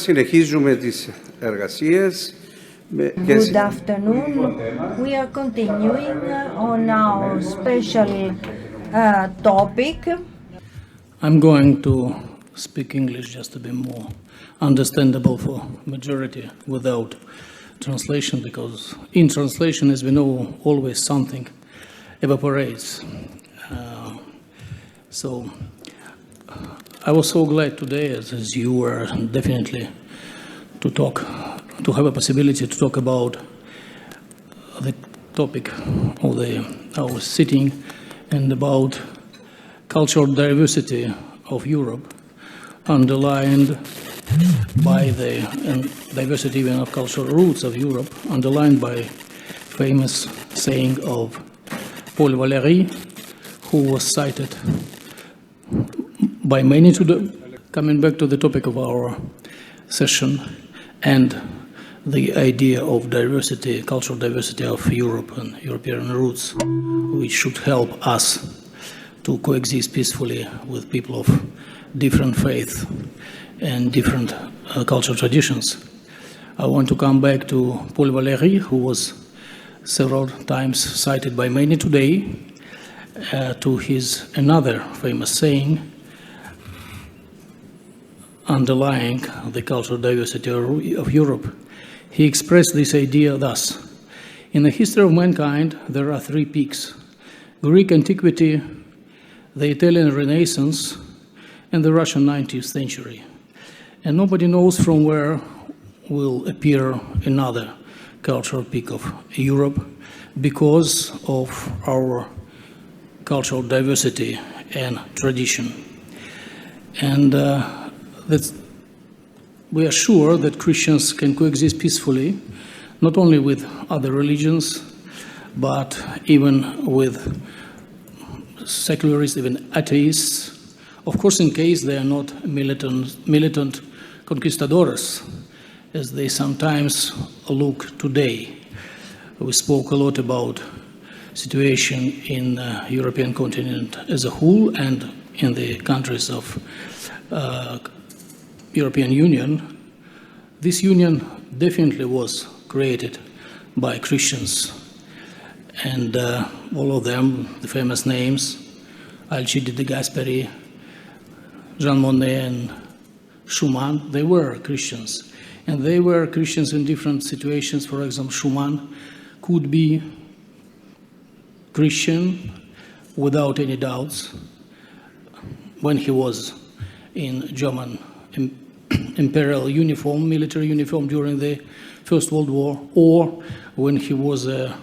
συνεχίζουμε τις εργασίες. Good afternoon. We are continuing on our special topic. I'm going to speak English just to be more understandable for majority without translation, because in translation, as we know, always something evaporates. So I was so glad today, as you were definitely, to have a possibility to talk about the topic of our sitting and about cultural diversity of Europe, underlined by the diversity even of cultural roots of Europe, underlined by famous saying of Paul Valéry, who was cited by many today. Coming back to the topic of our session and the idea of diversity, cultural diversity of Europe and European roots, which should help us to coexist peacefully with people of different faith and different cultural traditions. I want to come back to Paul Valéry, who was several times cited by many today, to his another famous saying, underlying the cultural diversity of Europe. He expressed this idea thus: in the history of mankind, there are three peaks: Greek antiquity, the Italian Renaissance, and the Russian 19th century. And nobody knows from where will appear another cultural peak of Europe because of our cultural diversity and tradition. And we are sure that Christians can coexist peacefully, not only with other religions, but even with secularists, even atheists. Of course, in case they are not militant conquistadores, as they sometimes look today. We spoke a lot about situation in the European continent as a whole and in the countries of European Union. This union definitely was created by Christians, and all of them, the famous names, Alcide de Gasperi, Jean Monnet and Schumann, they were Christians. And they were Christians in different situations. For example, Schumann could be Christian without any doubts when he was in German imperial uniform, military uniform during the First World War, or when he was a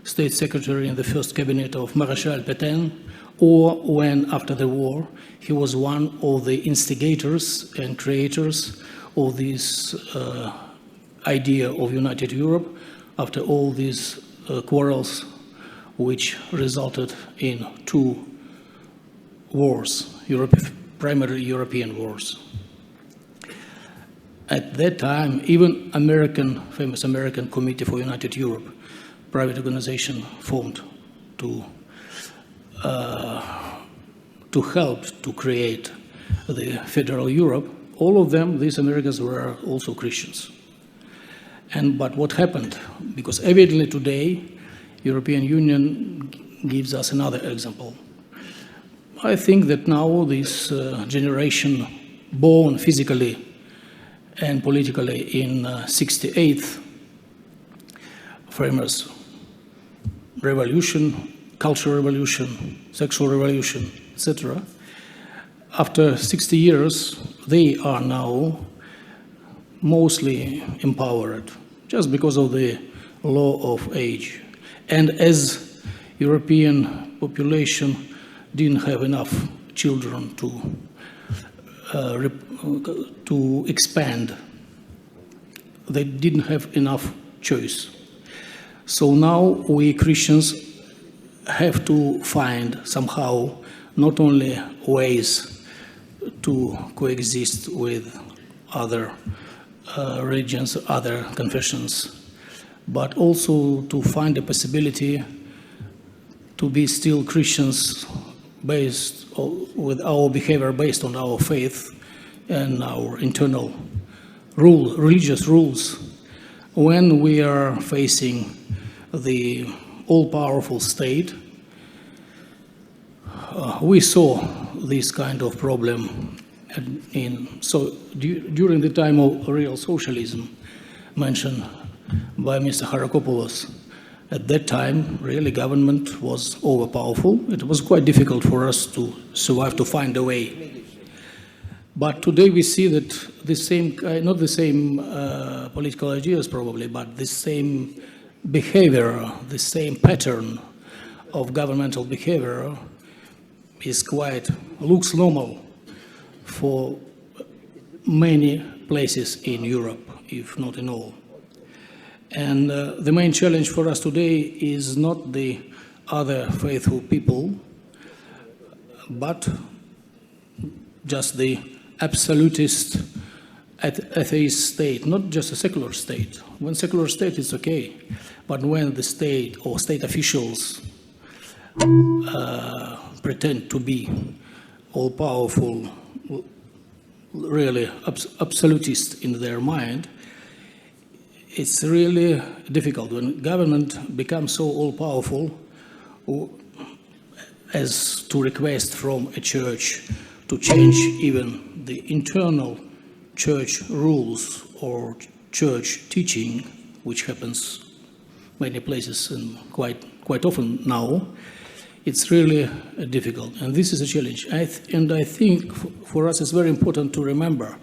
state secretary in the first cabinet of Marshal Pétain, or when, after the war, he was one of the instigators and creators of this idea of united Europe after all these quarrels which resulted in two wars, primary European wars. At that time, even famous American Committee for United Europe, private organization formed to help to create the federal Europe, all of them, these Americans, were also Christians. But what happened? Because evidently today, European Union gives us another example. I think that now this generation born physically and politically in 68th, famous revolution, cultural revolution, sexual revolution, etc. After 60 years, they are now mostly empowered just because of the law of age. And as European population didn't have enough children to expand, they didn't have enough choice. So now we Christians have to find somehow not only ways to coexist with other religions, other confessions, but also to find a possibility to be still Christians with our behavior based on our faith and our internal religious rules when we are facing the all-powerful state. We saw this kind of problem during the time of real socialism mentioned by Mr. Charakopoulos. At that time, really, government was overpowerful. It was quite difficult for us to survive, to find a way. But today we see that the same, not the same political ideas probably, but the same behavior, the same pattern of governmental behavior looks normal for many places in Europe, if not in all. And the main challenge for us today is not the other faithful people, but just the absolutist atheist state, not just a secular state. When secular state is okay, but when the state or state officials pretend to be all-powerful, really absolutist in their mind, it's really difficult. When government becomes so all-powerful as to request from a church to change even the internal church rules or church teaching, which happens many places and quite often now, it's really difficult. And this is a challenge. And I think for us it's very important to remember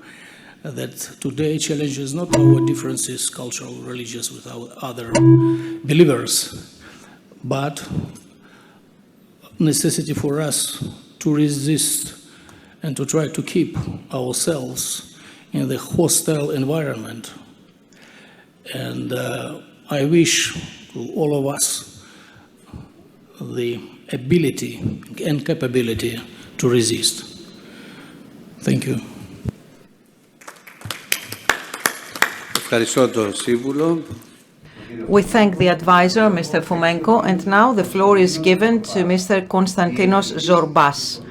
that today challenge is not our differences, cultural, religious, with our other believers, but necessity for us to resist and to try to keep ourselves in the hostile environment. And I wish to all of us the ability and capability to resist. Thank you. We thank the advisor, Mr. Fomenko, and now the floor is given to Mr. Konstantinos Zorbas,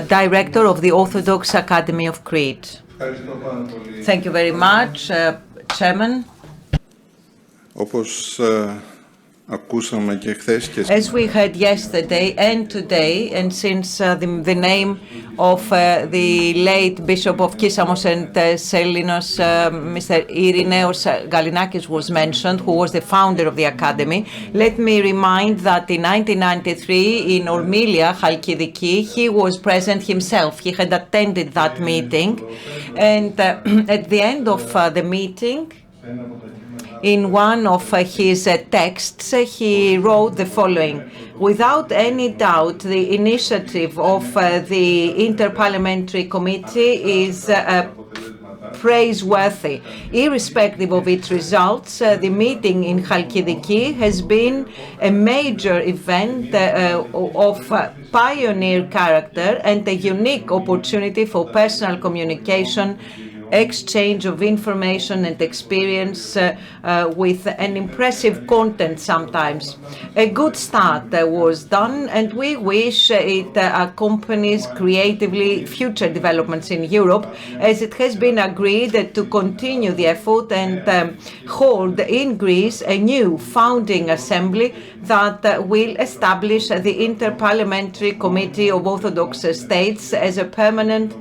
Director of the Orthodox Academy of Crete. Thank you very much, Chairman. As we heard yesterday and today, and since the name of the late Bishop of Kissamos and Sellinos, Mr. Ireneos Gallinakis was mentioned, who was the founder of the Academy, let me remind that in 1993 in Ormilia, Chalkidiki, he was present himself. He had attended that meeting, and at the end of the meeting, in one of his texts, he wrote the following: without any doubt, the initiative of the Interparliamentary Committee is praiseworthy. Irrespective of its results, the meeting in Chalkidiki has been a major event of pioneer character and a unique opportunity for personal communication, exchange of information and experience with an impressive content sometimes. A good start was done, and we wish it accompanies creatively future developments in Europe, as it has been agreed to continue the effort and hold in Greece a new founding assembly that will establish the Interparliamentary Committee of Orthodox States as a permanent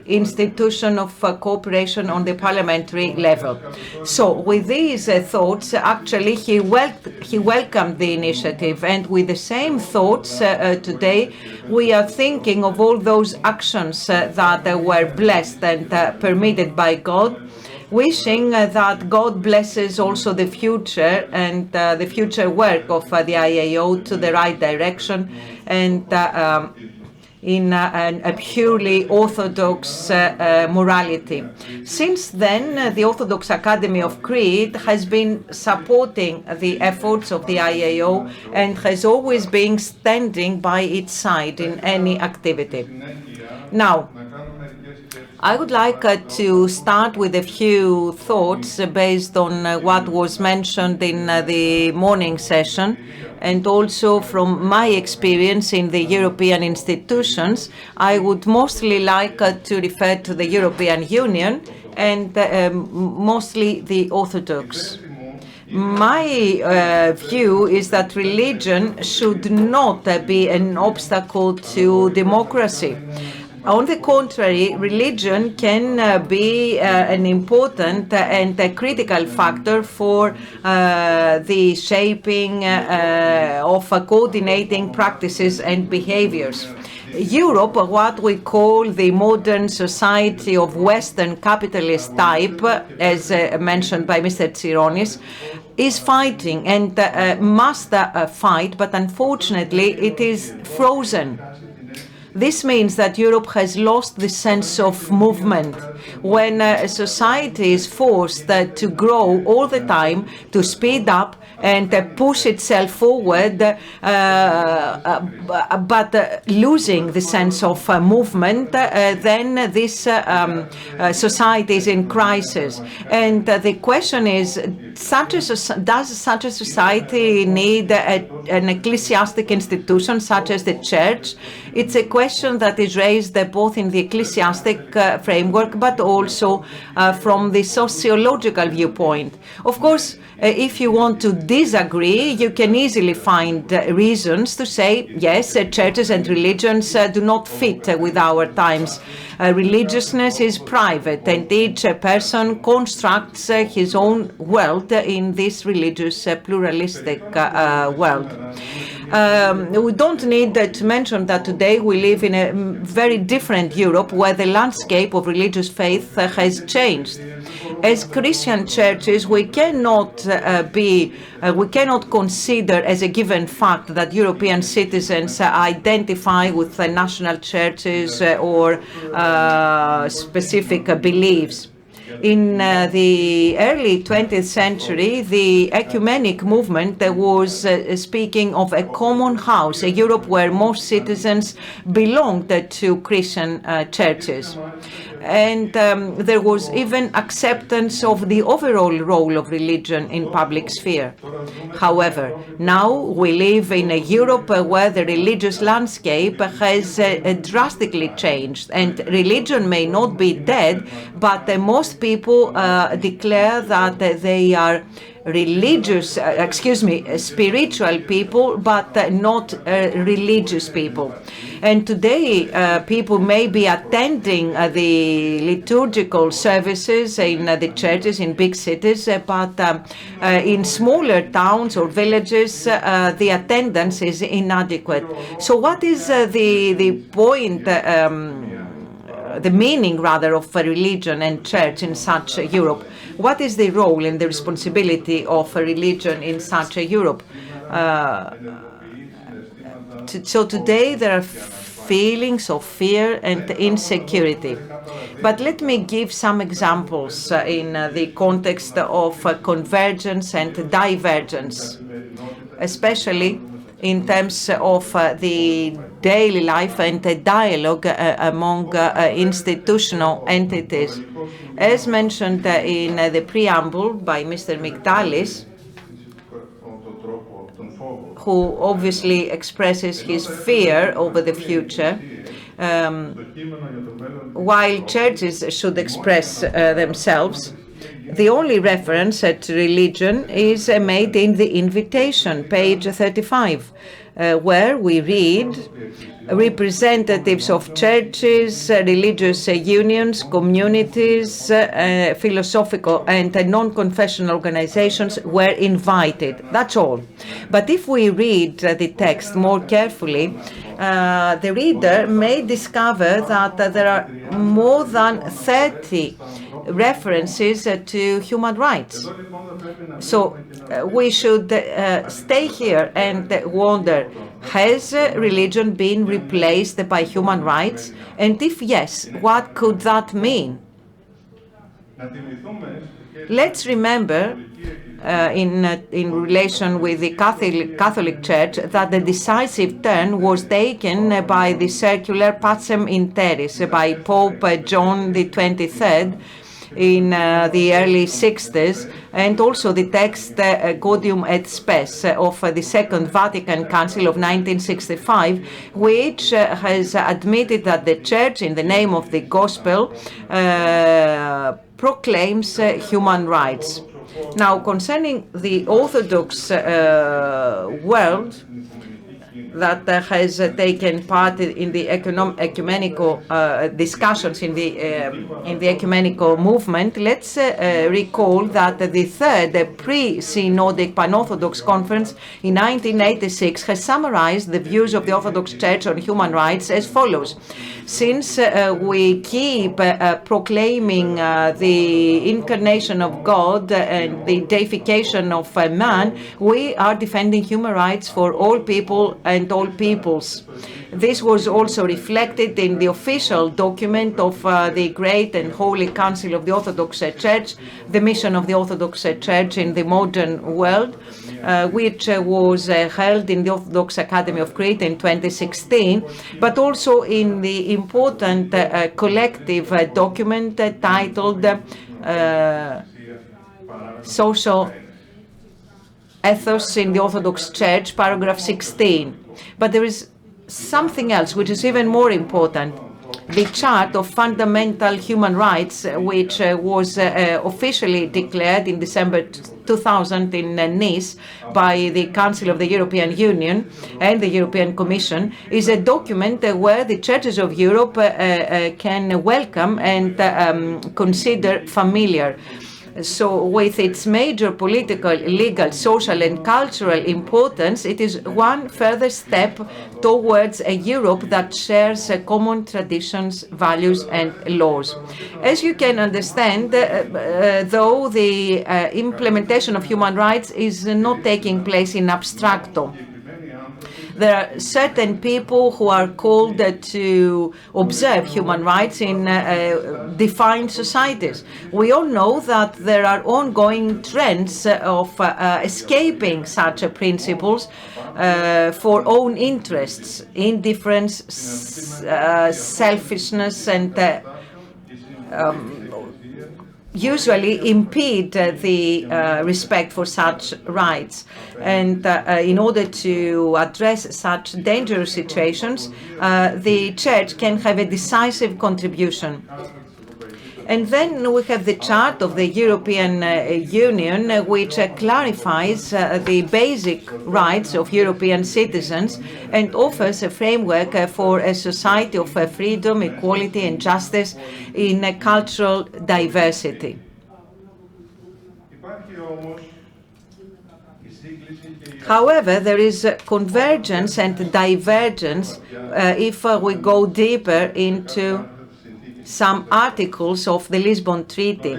institution of cooperation on the parliamentary level. So with these thoughts, actually he welcomed the initiative, and with the same thoughts today we are thinking of all those actions that were blessed and permitted by God, wishing that God blesses also the future and the future work of the I.A.O. to the right direction and in a purely Orthodox morality. Since then, the Orthodox Academy of Crete has been supporting the efforts of the I.A.O. and has always been standing by its side in any activity. Now, I would like to start with a few thoughts based on what was mentioned in the morning session, and also from my experience in the European institutions. I would mostly like to refer to the European Union and mostly the Orthodox. My view is that religion should not be an obstacle to democracy. On the contrary, religion can be an important and a critical factor for the shaping of coordinating practices and behaviors. Europe, what we call the modern society of Western capitalist type, as mentioned by Mr. Tsironis, is fighting and must fight, but unfortunately it is frozen. This means that Europe has lost the sense of movement. When a society is forced to grow all the time, to speed up and push itself forward, but losing the sense of movement, then this society is in crisis. And the question is, does such a society need an ecclesiastic institution such as the church? It's a question that is raised both in the ecclesiastic framework, but also from the sociological viewpoint. Of course, if you want to disagree, you can easily find reasons to say, yes, churches and religions do not fit with our times. Religiousness is private, and each person constructs his own world in this religious pluralistic world. We don't need to mention that today we live in a very different Europe where the landscape of religious faith has changed. As Christian churches, we cannot consider as a given fact that European citizens identify with the national churches or specific beliefs. In the early 20th century, the ecumenic movement was speaking of a common house, a Europe where most citizens belonged to Christian churches. And there was even acceptance of the overall role of religion in public sphere. However, now we live in a Europe where the religious landscape has drastically changed, and religion may not be dead, but most people declare that they are spiritual people, but not religious people. And today, people may be attending the liturgical services in the churches in big cities, but in smaller towns or villages, the attendance is inadequate. So what is the point, the meaning rather of religion and church in such a Europe? What is the role and the responsibility of religion in such a Europe? So today there are feelings of fear and insecurity. But let me give some examples in the context of convergence and divergence, especially in terms of the daily life and the dialogue among institutional entities. As mentioned in the preamble by Mr. Mygdalis, who obviously expresses his fear over the future, while churches should express themselves, the only reference to religion is made in the invitation, page 35, where we read, representatives of churches, religious unions, communities, philosophical and non-confessional organizations were invited. That's all. But if we read the text more carefully, the reader may discover that there are more than 30 references to human rights. So we should stay here and wonder, has religion been replaced by human rights? And if yes, what could that mean? Let's remember in relation with the Catholic Church that the decisive turn was taken by the circular Pacem in Terris by Pope John XXIII in the early 60s, and also the text Gaudium et Spes of the Second Vatican Council of 1965, which has admitted that the Church, in the name of the Gospel, proclaims human rights. Now, concerning the Orthodox world that has taken part in the ecumenical discussions in the ecumenical movement, let's recall that the third pre-synodic Pan-Orthodox conference in 1986 has summarized the views of the Orthodox Church on human rights as follows. Since we keep proclaiming the incarnation of God and the deification of man, we are defending human rights for all people and all peoples. This was also reflected in the official document of the Great and Holy Council of the Orthodox Church, the mission of the Orthodox Church in the modern world, which was held in the Orthodox Academy of Crete in 2016, but also in the important collective document titled Social Ethos in the Orthodox Church, paragraph 16. But there is something else which is even more important. The Chart of Fundamental Human Rights, which was officially declared in December 2000 in Nice by the Council of the European Union and the European Commission, is a document where the churches of Europe can welcome and consider familiar. So with its major political, legal, social and cultural importance, it is one further step towards a Europe that shares common traditions, values and laws. As you can understand, though the implementation of human rights is not taking place in abstracto. There are certain people who are called to observe human rights in defined societies. We all know that there are ongoing trends of escaping such principles for own interests, indifference, selfishness, and usually impede the respect for such rights. And in order to address such dangerous situations, the Church can have a decisive contribution. And then we have the chart of the European Union, which clarifies the basic rights of European citizens and offers a framework for a society of freedom, equality and justice in cultural diversity. However, there is convergence and divergence if we go deeper into some articles of the Lisbon Treaty.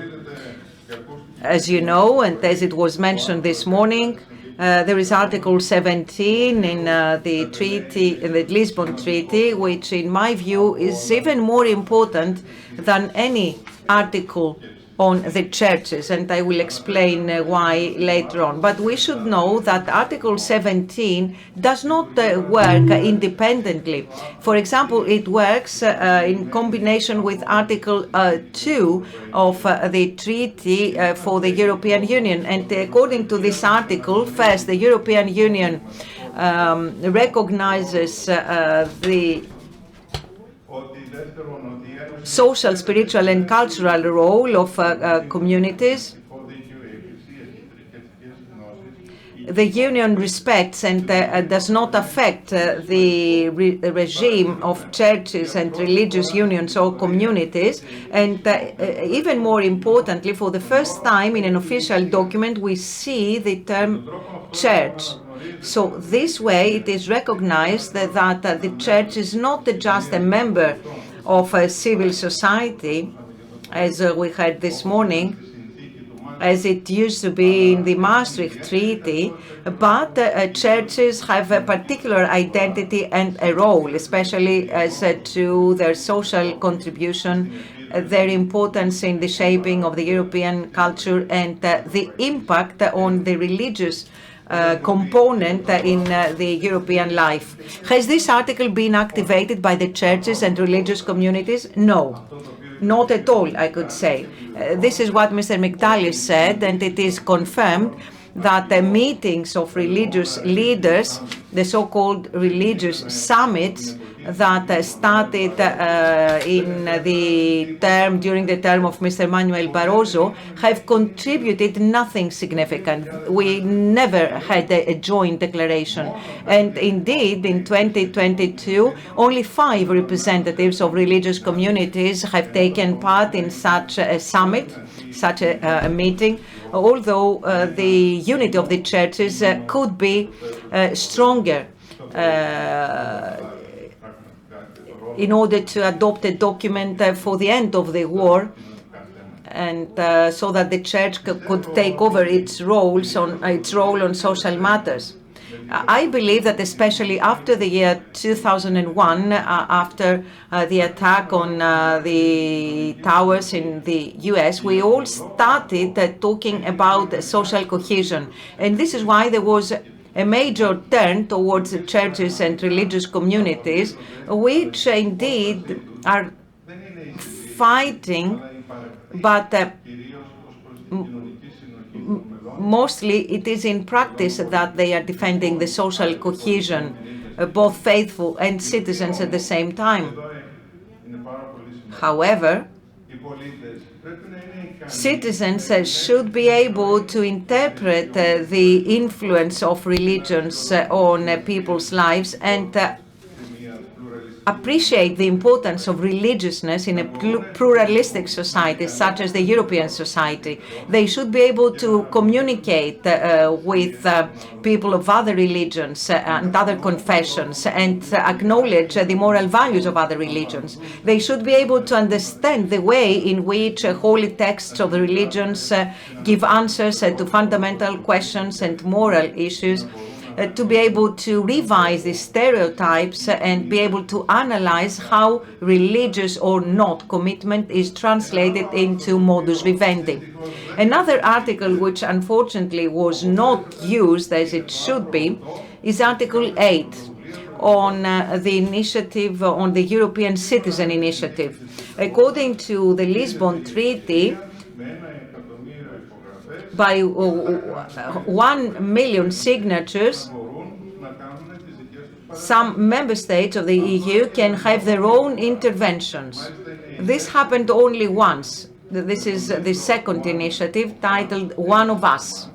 As you know, and as it was mentioned this morning, there is Article 17 in the treaty, in the Lisbon Treaty, which in my view is even more important than any article on the churches, and I will explain why later on. But we should know that Article 17 does not work independently. For example, it works in combination with Article 2 of the Treaty for the European Union. And according to this article, first, the European Union recognizes the social, spiritual and cultural role of communities. The Union respects and does not affect the regime of churches and religious unions or communities. And even more importantly, for the first time in an official document, we see the term church. So this way it is recognized that the church is not just a member of a civil society, as we heard this morning, as it used to be in the Maastricht Treaty, but churches have a particular identity and a role, especially as to their social contribution, their importance in the shaping of the European culture, and the impact on the religious component in the European life. Has this article been activated by the churches and religious communities? No, not at all, I could say. This is what Mr. Mygdalis said, and it is confirmed that the meetings of religious leaders, the so-called religious summits that started during the term of Mr. Manuel Barroso, have contributed nothing significant. We never had a joint declaration. And indeed, in 2022, only 5 representatives of religious communities have taken part in such a summit, such a meeting, although the unity of the churches could be stronger in order to adopt a document for the end of the war, and so that the church could take over its role on social matters. I believe that especially after the year 2001, after the attack on the towers in the US, we all started talking about social cohesion. And this is why there was a major turn towards the churches and religious communities, which indeed are fighting, but mostly it is in practice that they are defending the social cohesion, both faithful and citizens at the same time. However, citizens should be able to interpret the influence of religions on people's lives and appreciate the importance of religiousness in a pluralistic society such as the European society. They should be able to communicate with people of other religions and other confessions and acknowledge the moral values of other religions. They should be able to understand the way in which holy texts of the religions give answers to fundamental questions and moral issues, to be able to revise the stereotypes and be able to analyze how religious or not commitment is translated into modus vivendi. Another article which unfortunately was not used as it should be is Article 8 on the initiative, on the European Citizen Initiative. According to the Lisbon Treaty, by 1 million signatures, some member states of the EU can have their own interventions. This happened only once. This is the second initiative titled One of Us,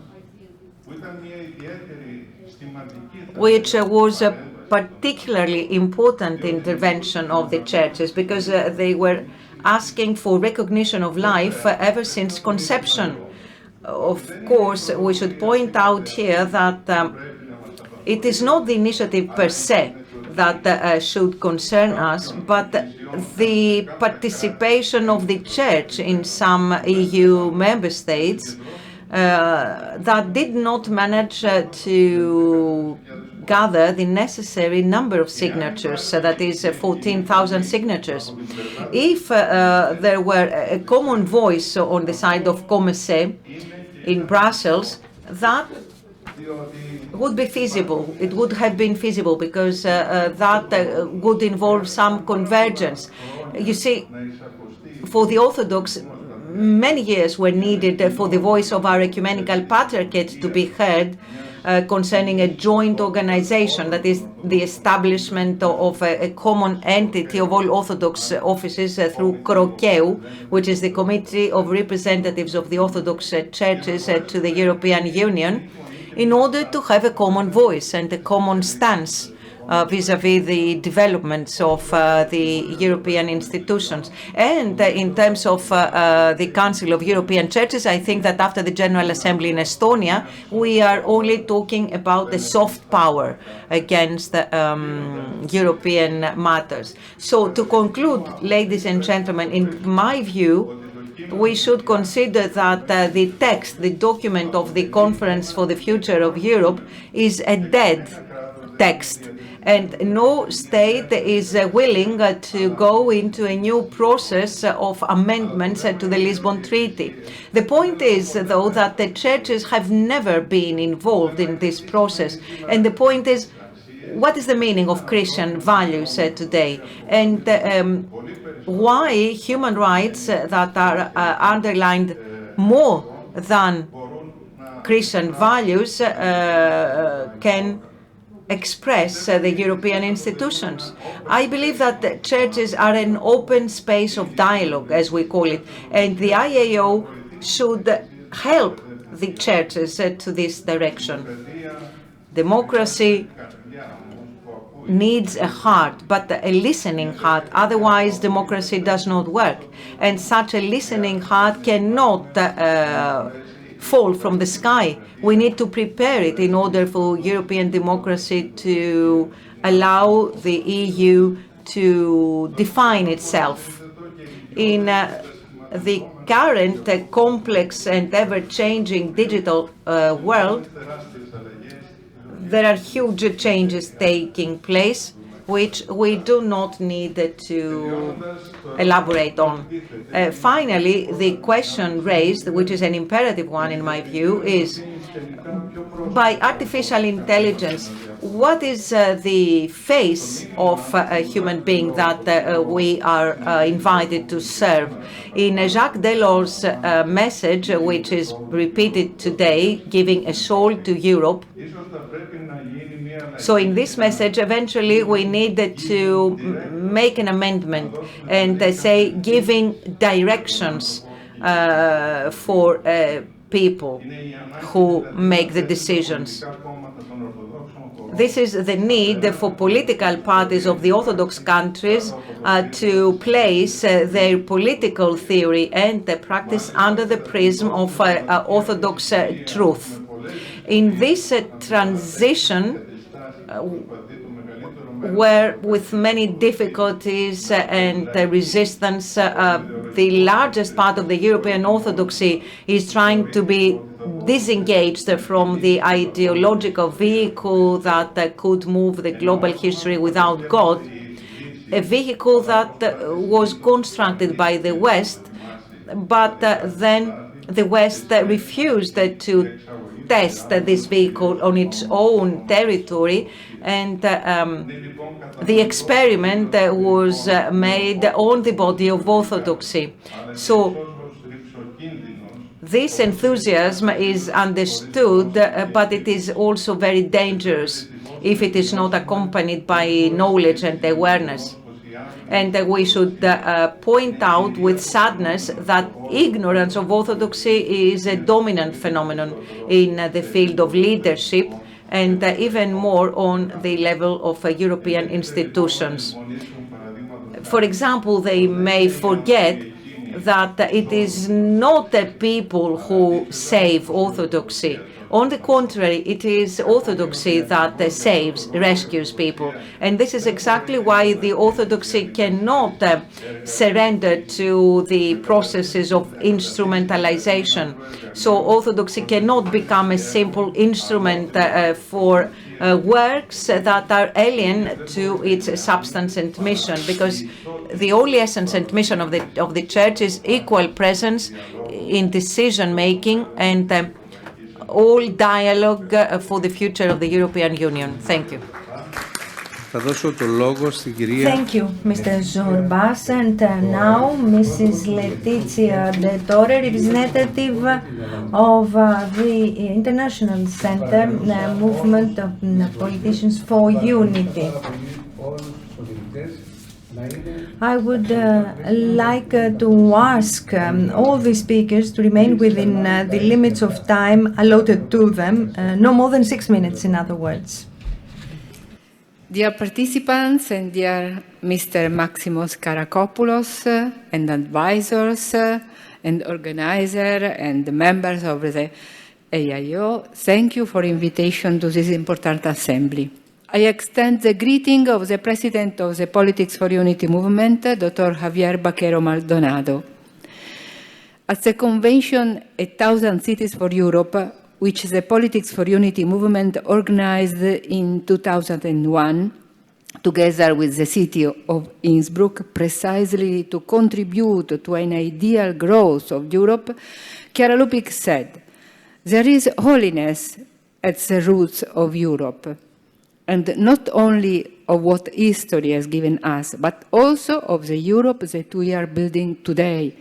which was a particularly important intervention of the churches because they were asking for recognition of life ever since conception. Of course, we should point out here that it is not the initiative per se that should concern us, but the participation of the church in some EU member states that did not manage to gather the necessary number of signatures, that is 14,000 signatures. If there were a common voice on the side of COMECE in Brussels, that would be feasible. It would have been feasible because that would involve some convergence. You see, for the Orthodox, many years were needed for the voice of our ecumenical patriarchate to be heard concerning a joint organization, that is the establishment of a common entity of all Orthodox offices through KROKEU, which is the Committee of Representatives of the Orthodox Churches to the European Union, in order to have a common voice and a common stance vis-à-vis the developments of the European institutions. And in terms of the Council of European Churches, I think that after the General Assembly in Estonia, we are only talking about the soft power against European matters. So to conclude, ladies and gentlemen, in my view, we should consider that the text, the document of the Conference for the Future of Europe is a dead text. And no state is willing to go into a new process of amendments to the Lisbon Treaty. The point is, though, that the churches have never been involved in this process. And the point is, what is the meaning of Christian values today? And why human rights that are underlined more than Christian values can express the European institutions. I believe that the churches are an open space of dialogue, as we call it, and the I.A.O. should help the churches to this direction. Democracy needs a heart, but a listening heart. Otherwise, democracy does not work. And such a listening heart cannot fall from the sky. We need to prepare it in order for European democracy to allow the EU to define itself. In the current complex and ever-changing digital world, there are huge changes taking place, which we do not need to elaborate on. Finally, the question raised, which is an imperative one in my view, is by artificial intelligence, what is the face of a human being that we are invited to serve? In Jacques Delors' message, which is repeated today, giving a soul to Europe, so in this message, eventually we needed to make an amendment and say giving directions for people who make the decisions. This is the need for political parties of the Orthodox countries to place their political theory and practice under the prism of Orthodox truth. In this transition, where with many difficulties and resistance, the largest part of the European Orthodoxy is trying to be disengaged from the ideological vehicle that could move the global history without God, a vehicle that was constructed by the West, but then the West refused to test this vehicle on its own territory, and the experiment was made on the body of Orthodoxy. So this enthusiasm is understood, but it is also very dangerous if it is not accompanied by knowledge and awareness. And we should point out with sadness that ignorance of Orthodoxy is a dominant phenomenon in the field of leadership, and even more on the level of European institutions. For example, they may forget that it is not the people who save Orthodoxy. On the contrary, it is Orthodoxy that saves, rescues people. And this is exactly why the Orthodoxy cannot surrender to the processes of instrumentalization. So Orthodoxy cannot become a simple instrument for works that are alien to its substance and mission, because the only essence and mission of the Church is equal presence in decision-making and all dialogue for the future of the European Union. Thank you. Thank you, Mr. Zorbas. And now, Mrs. Letizia De Torre, representative of the International Center Movement of Politicians for Unity. I would like to ask all the speakers to remain within the limits of time allotted to them, no more than 6 minutes, in other words. Dear participants and dear Mr. Maximos Charakopoulos and advisors and organizers and members of the I.A.O, thank you for the invitation to this important assembly. I extend the greeting of the President of the Politics for Unity movement, Dr. Javier Baquero Maldonado. At the convention 1,000 Cities for Europe, which the Politics for Unity movement organized in 2001, together with the city of Innsbruck, precisely to contribute to an ideal growth of Europe, Chiara Lubich said, "There is holiness at the roots of Europe, and not only of what history has given us, but also of the Europe that we are building today.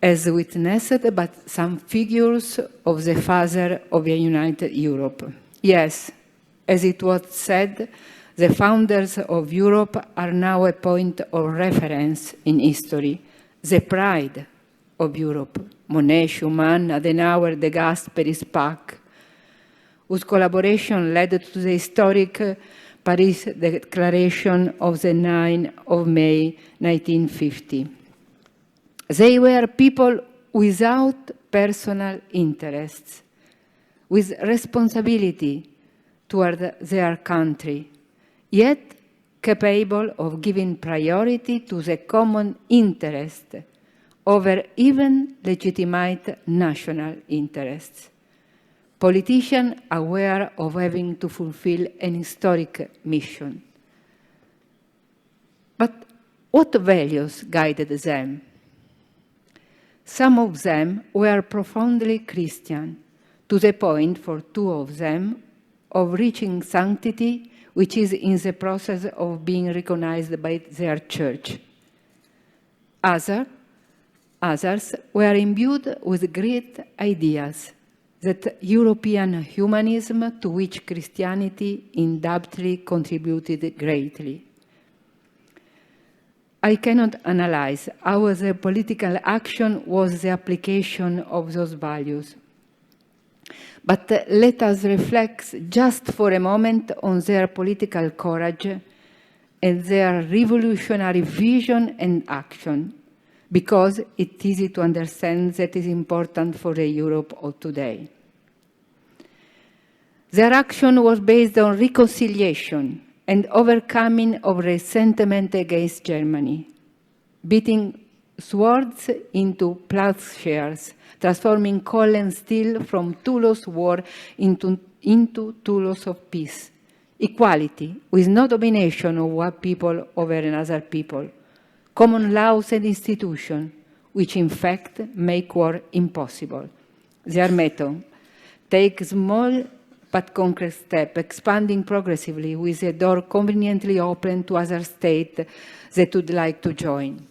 as witnessed by some figures of the father of a united Europe. Yes, as it was said, the founders of Europe are now a point of reference in history, the pride of Europe. Monet, Schuman, Adenauer, De Gasperi, Spaak, whose collaboration led to the historic Paris Declaration of the 9th of May 1950. They were people without personal interests, with responsibility toward their country, yet capable of giving priority to the common interest over even legitimate national interests. Politicians aware of having to fulfill an historic mission. But what values guided them? Some of them were profoundly Christian, to the point, for two of them, of reaching sanctity, which is in the process of being recognized by their church. Others were imbued with great ideas, that European humanism to which Christianity undoubtedly contributed greatly. I cannot analyze how the political action was the application of those values. But let us reflect just for a moment on their political courage and their revolutionary vision and action, because it's easy to understand that is important for the Europe of today. Their action was based on reconciliation and overcoming of resentment against Germany, beating swords into plowshares, transforming coal and steel from tools of war into tools of peace, equality with no domination of one people over another people, common laws and institutions, which in fact make war impossible. Their method: take small but concrete steps, expanding progressively with the door conveniently open to other states that would like to join.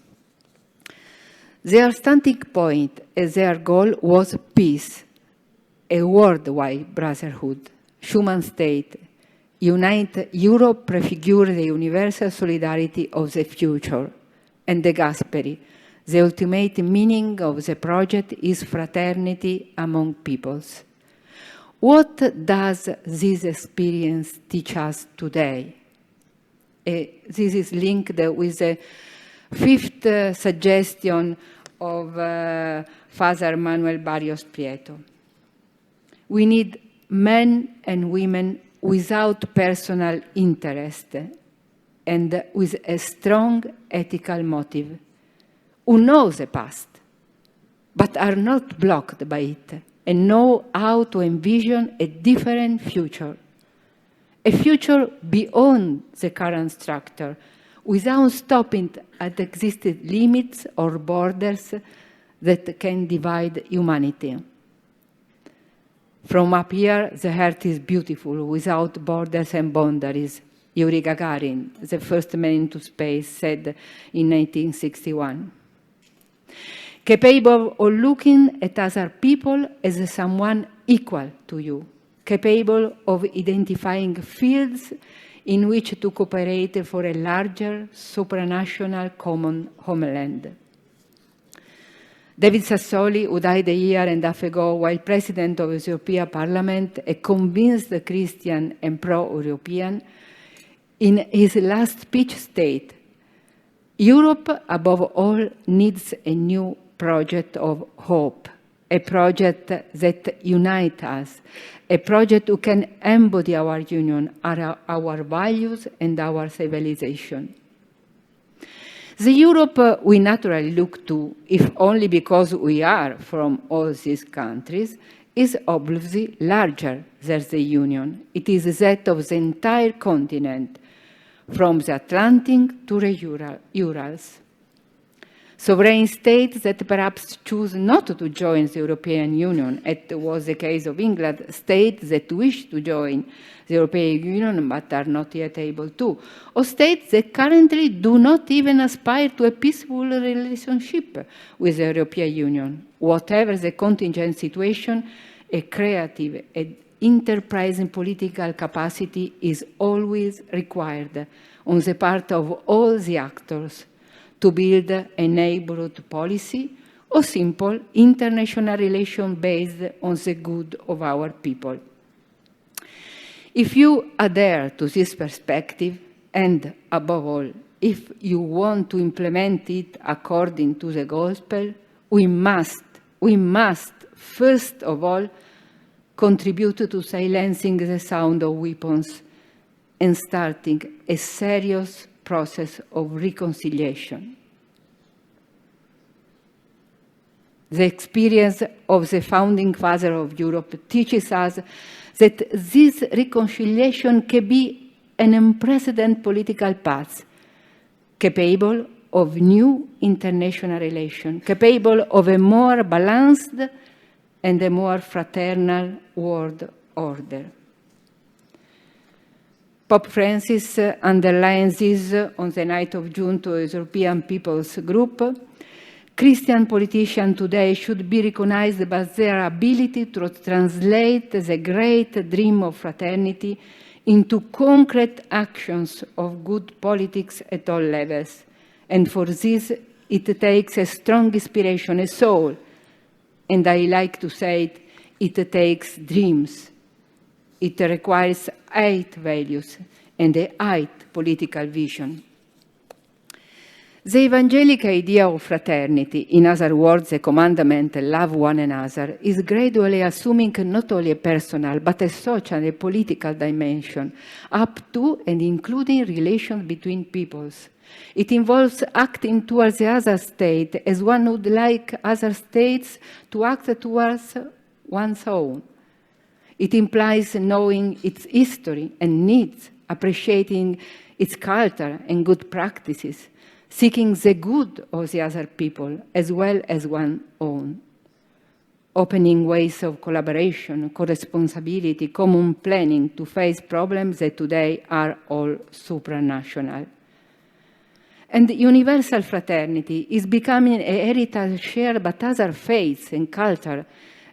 Their starting point as their goal was peace, a worldwide brotherhood. Schuman stated, unite Europe prefigure the universal solidarity of the future. And De Gasperi, the ultimate meaning of the project is fraternity among peoples. What does this experience teach us today? This is linked with the fifth suggestion of Father Manuel Barrios Prieto. We need men and women without personal interest and with a strong ethical motive, who know the past, but are not blocked by it, and know how to envision a different future, a future beyond the current structure, without stopping at existing limits or borders that can divide humanity. From up here, the earth is beautiful, without borders and boundaries, Yuri Gagarin, the first man into space, said in 1961. Capable of looking at other people as someone equal to you, capable of identifying fields in which to cooperate for a larger supranational common homeland. David Sassoli, who died a year and a half ago while president of the European Parliament, a convinced Christian and pro-European, in his last speech stated, Europe, above all, needs a new project of hope, a project that unites us, a project who can embody our union, our values, and our civilization. The Europe we naturally look to, if only because we are from all these countries, is obviously larger than the Union. It is that of the entire continent, from the Atlantic to the Urals. Sovereign states that perhaps choose not to join the European Union, as was the case of England, states that wish to join the European Union but are not yet able to, or states that currently do not even aspire to a peaceful relationship with the European Union. Whatever the contingent situation, a creative and enterprising political capacity is always required on the part of all the actors to build a neighborhood policy or simple international relation based on the good of our people. If you adhere to this perspective, and above all, if you want to implement it according to the gospel, we must, first of all, contribute to silencing the sound of weapons and starting a serious process of reconciliation. The experience of the founding father of Europe teaches us that this reconciliation can be an unprecedented political path, capable of new international relations, capable of a more balanced and a more fraternal world order. Pope Francis underlines this on the 9th of June to the European People's Group. Christian politicians today should be recognized by their ability to translate the great dream of fraternity into concrete actions of good politics at all levels. And for this, it takes a strong inspiration, a soul. And I like to say it takes dreams. It requires 8 values and a 8 political vision. The evangelical idea of fraternity, in other words, the commandment, love one another, is gradually assuming not only a personal, but a social and political dimension, up to and including relations between peoples. It involves acting towards the other state as one would like other states to act towards one's own. It implies knowing its history and needs, appreciating its culture and good practices, seeking the good of the other people as well as one's own, opening ways of collaboration, co-responsibility, common planning to face problems that today are all supranational. And universal fraternity is becoming a heritage shared by other faiths and culture,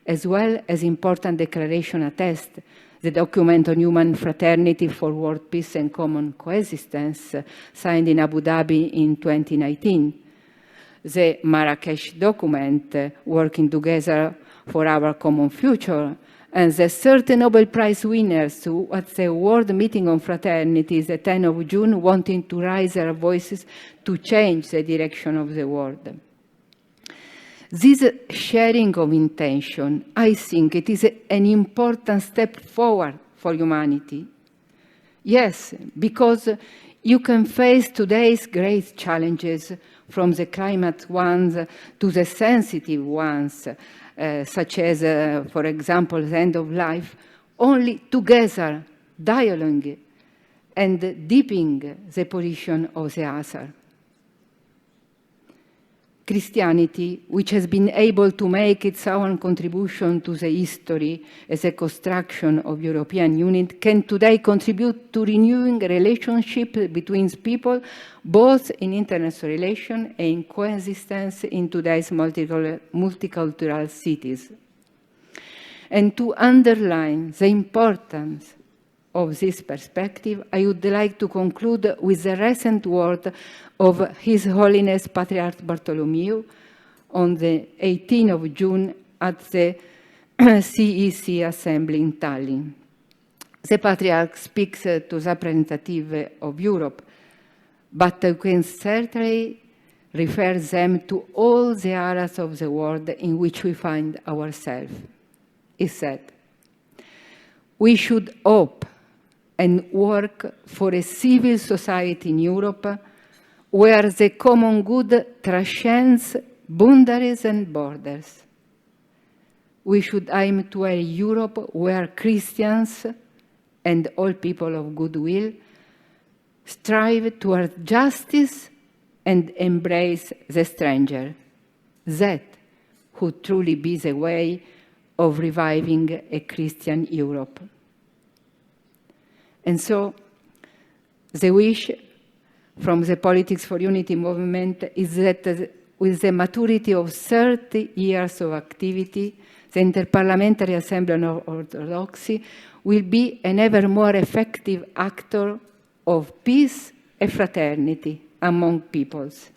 as well as important declaration attest, the document on human fraternity for world peace and common coexistence, signed in Abu Dhabi in 2019. The Marrakesh document, working together for our common future, and the 30 Nobel Prize winners at the World Meeting on Fraternity, the 10th of June, wanting to raise their voices to change the direction of the world. This sharing of intention, I think it is an important step forward for humanity. Yes, because you can face today's great challenges, from the climate ones to the sensitive ones, such as, for example, the end of life, only together, dialoguing and deepening the position of the other. Christianity, which has been able to make its own contribution to the history as a construction of European Union, can today contribute to renewing relationships between people, both in international relations and in coexistence in today's multicultural cities. And to underline the importance of this perspective, I would like to conclude with the recent word of His Holiness Patriarch Bartholomew on the 18th of June at the CEC Assembly in Tallinn. The Patriarch speaks to the representative of Europe, but we can certainly refer them to all the areas of the world in which we find ourselves. He said, we should hope and work for a civil society in Europe where the common good transcends boundaries and borders. We should aim to a Europe where Christians and all people of goodwill strive towards justice and embrace the stranger. That would truly be the way of reviving a Christian Europe. And so, the wish from the Politics for Unity movement is that with the maturity of 30 years of activity, the Interparliamentary Assembly of Orthodoxy will be an ever more effective actor of peace and fraternity among peoples.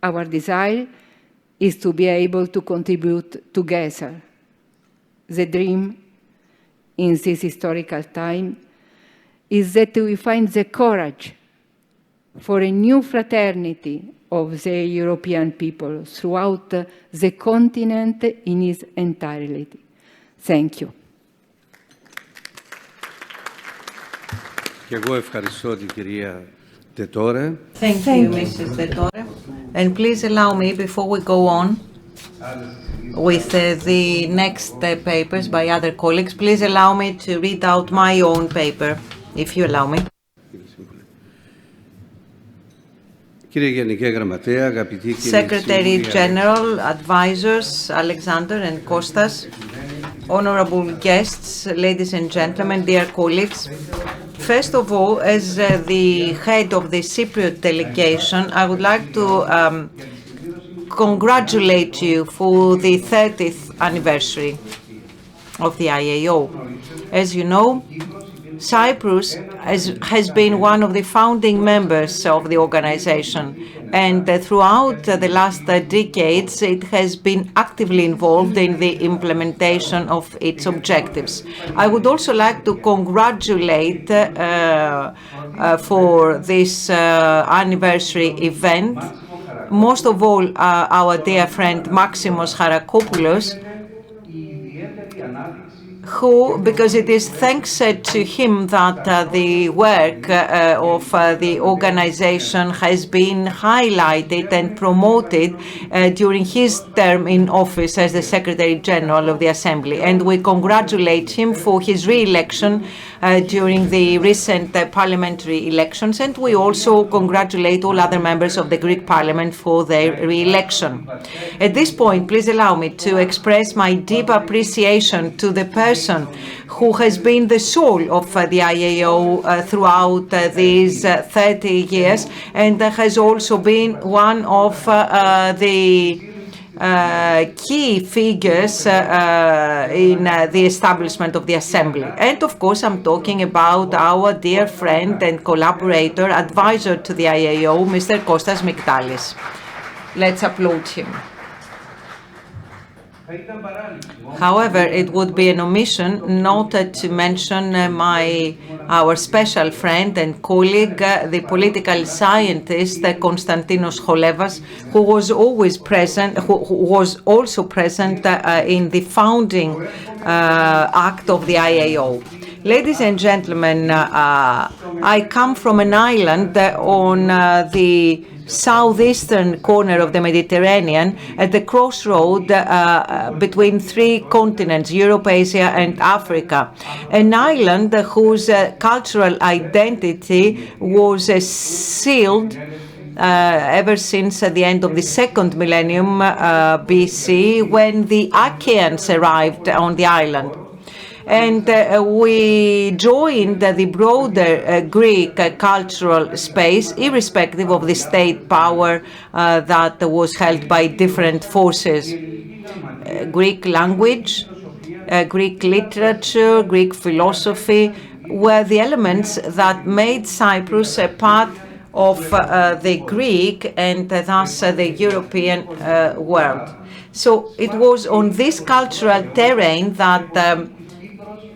Our desire is to be able to contribute together. The dream in this historical time is that we find the courage for a new fraternity of the European people throughout the continent in its entirety. Thank you. Και εγώ ευχαριστώ την κυρία Τετόρε. Thank you, Mrs. Tetore. And please allow me, before we go on with the next papers by other colleagues, please allow me to read out my own paper, if you allow me. Κύριε Γενική Γραμματέα, αγαπητοί κύριοι Secretary General, advisors, Alexander and Kostas, honorable guests, ladies and gentlemen, dear colleagues. First of all, as the head of the Cypriot delegation, I would like to congratulate you for the 30th anniversary of the I.A.O. As you know, Cyprus has been one of the founding members of the organization, and throughout the last decades, it has been actively involved in the implementation of its objectives. I would also like to congratulate for this anniversary event, most of all, our dear friend Maximos Charakopoulos, who, because it is thanks to him that the work of the organization has been highlighted and promoted during his term in office as the Secretary General of the Assembly. And we congratulate him for his re-election during the recent parliamentary elections, and we also congratulate all other members of the Greek Parliament for their re-election. At this point, please allow me to express my deep appreciation to the person who has been the soul of the I.A.O. throughout these 30 years, and has also been one of the key figures in the establishment of the Assembly. And of course, I'm talking about our dear friend and collaborator, advisor to the I.A.O., Mr. Kostas Mygdalis. Let's applaud him. However, it would be an omission not to mention our special friend and colleague, the political scientist Konstantinos Cholevas, who was always present, who was also present in the founding act of the I.A.O. Ladies and gentlemen, I come from an island on the southeastern corner of the Mediterranean, at the crossroad between three continents, Europe, Asia, and Africa. An island whose cultural identity was sealed ever since the end of the second millennium BC, when the Achaeans arrived on the island. And we joined the broader Greek cultural space, irrespective of the state power that was held by different forces. Greek language, Greek literature, Greek philosophy were the elements that made Cyprus a part of the Greek and thus the European world. So it was on this cultural terrain that